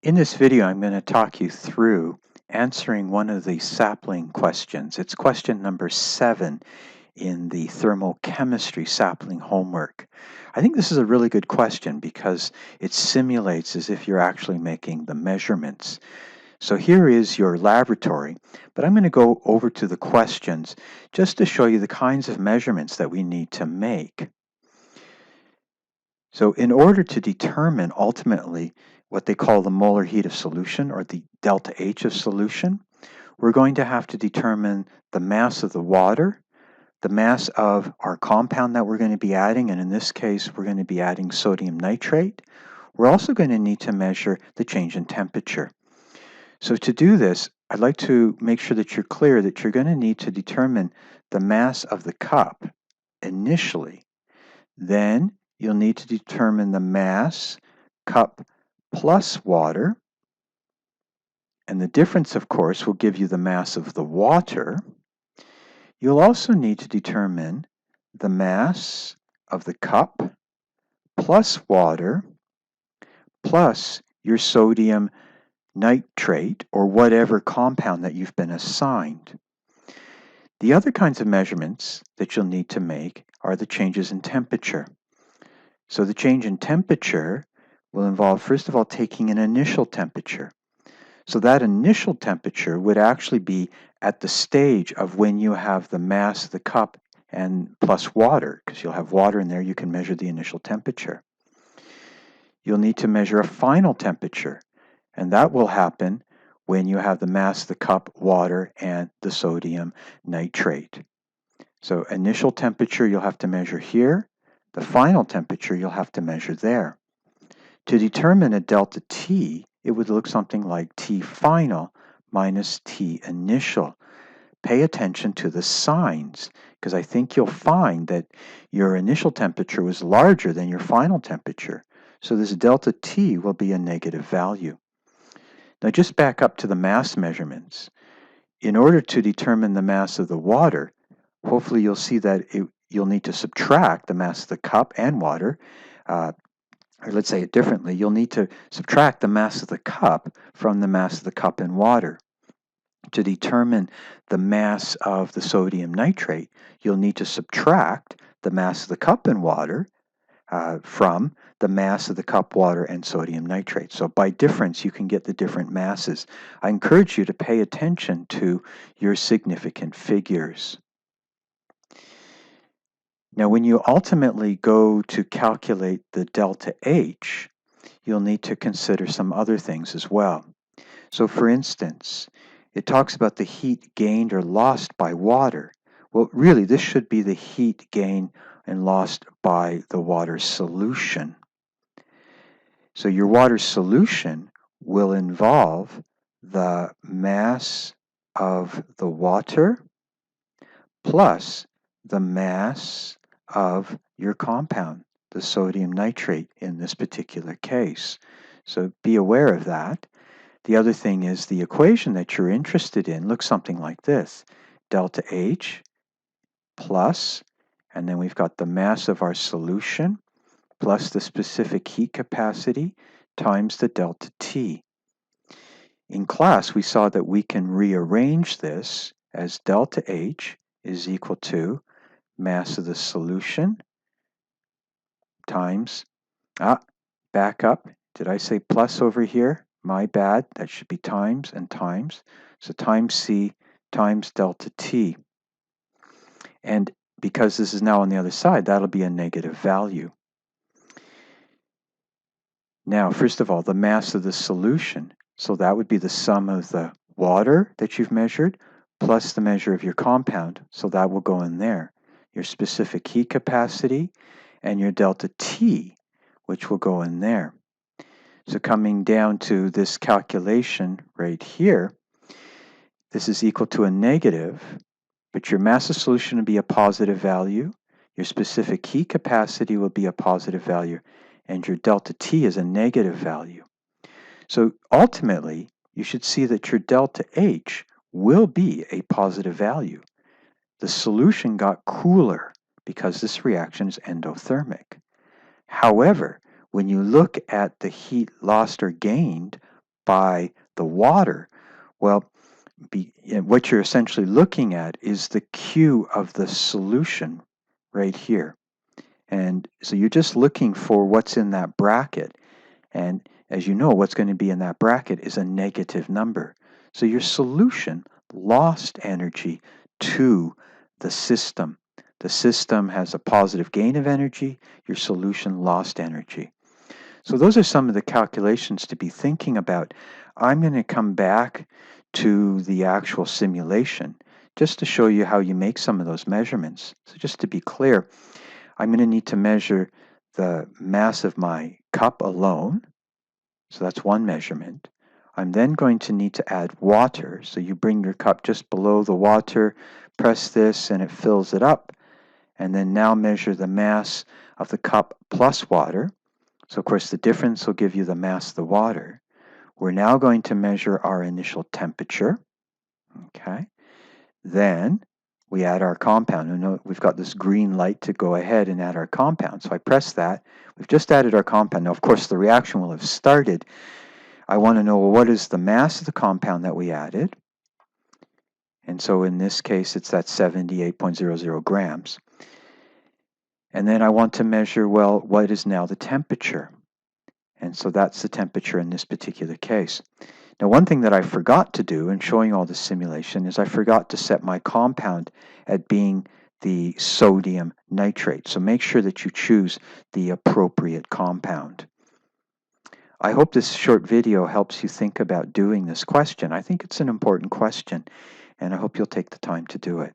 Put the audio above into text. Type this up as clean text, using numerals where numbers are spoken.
In this video, I'm going to talk you through answering one of the sapling questions. It's question number 7 in the thermochemistry sapling homework. I think this is a really good question because it simulates as if you're actually making the measurements. So here is your laboratory, but I'm going to go over to the questions just to show you the kinds of measurements that we need to make. So in order to determine ultimately what they call the molar heat of solution or the delta H of solution, we're going to have to determine the mass of the water, the mass of our compound that we're going to be adding, and in this case we're going to be adding sodium nitrate. We're also going to need to measure the change in temperature. So to do this, I'd like to make sure that you're clear that you're going to need to determine the mass of the cup initially. Then you'll need to determine the mass, cup plus water, and the difference, of course, will give you the mass of the water. You'll also need to determine the mass of the cup plus water plus your sodium nitrate or whatever compound that you've been assigned. The other kinds of measurements that you'll need to make are the changes in temperature. So the change in temperature will involve, first of all, taking an initial temperature. So that initial temperature would actually be at the stage of when you have the mass of the cup and plus water, because you'll have water in there, you can measure the initial temperature. You'll need to measure a final temperature, and that will happen when you have the mass of the cup, water, and the sodium nitrate. So initial temperature you'll have to measure here. The final temperature you'll have to measure there. To determine a delta T, it would look something like T final minus T initial. Pay attention to the signs, because I think you'll find that your initial temperature was larger than your final temperature. So this delta T will be a negative value. Now just back up to the mass measurements. In order to determine the mass of the water, hopefully you'll see that you'll need to subtract the mass of the cup and water. Or let's say it differently, you'll need to subtract the mass of the cup from the mass of the cup and water. To determine the mass of the sodium nitrate, you'll need to subtract the mass of the cup and water from the mass of the cup, water, and sodium nitrate. So by difference, you can get the different masses. I encourage you to pay attention to your significant figures. Now, when you ultimately go to calculate the delta H, you'll need to consider some other things as well. So for instance, it talks about the heat gained or lost by water. Well, really, this should be the heat gained and lost by the water solution. So your water solution will involve the mass of the water plus the mass of your compound, the sodium nitrate in this particular case. So be aware of that. The other thing is the equation that you're interested in looks something like this. Delta H plus, and then we've got the mass of our solution plus the specific heat capacity times the delta T. In class, we saw that we can rearrange this as delta H is equal to mass of the solution times, back up. Did I say plus over here? My bad. That should be times and times. So times C times delta T. And because this is now on the other side, that'll be a negative value. Now, first of all, the mass of the solution. So that would be the sum of the water that you've measured plus the measure of your compound. So that will go in there. Your specific heat capacity and your delta T, which will go in there. So coming down to this calculation right here, this is equal to a negative, but your mass of solution will be a positive value. Your specific heat capacity will be a positive value, and your delta T is a negative value. So ultimately, you should see that your delta H will be a positive value. The solution got cooler because this reaction is endothermic. However, when you look at the heat lost or gained by the water. Well, what you're essentially looking at is the Q of the solution right here. And so you're just looking for what's in that bracket. And as you know, what's going to be in that bracket is a negative number. So your solution lost energy to the system. The system has a positive gain of energy. Your solution lost energy. So those are some of the calculations to be thinking about. I'm going to come back to the actual simulation just to show you how you make some of those measurements. So just to be clear, I'm going to need to measure the mass of my cup alone. So that's one measurement. I'm then going to need to add water. So you bring your cup just below the water, press this, and it fills it up. And then now measure the mass of the cup plus water. So of course the difference will give you the mass of the water. We're now going to measure our initial temperature. Okay. Then we add our compound. And we've got this green light to go ahead and add our compound. So I press that. We've just added our compound. Now, of course, the reaction will have started. I want to know, well, what is the mass of the compound that we added? And so in this case, it's that 78.00 grams. And then I want to measure, well, what is now the temperature? And so that's the temperature in this particular case. Now, one thing that I forgot to do in showing all this simulation is I forgot to set my compound at being the sodium nitrate. So make sure that you choose the appropriate compound. I hope this short video helps you think about doing this question. I think it's an important question, and I hope you'll take the time to do it.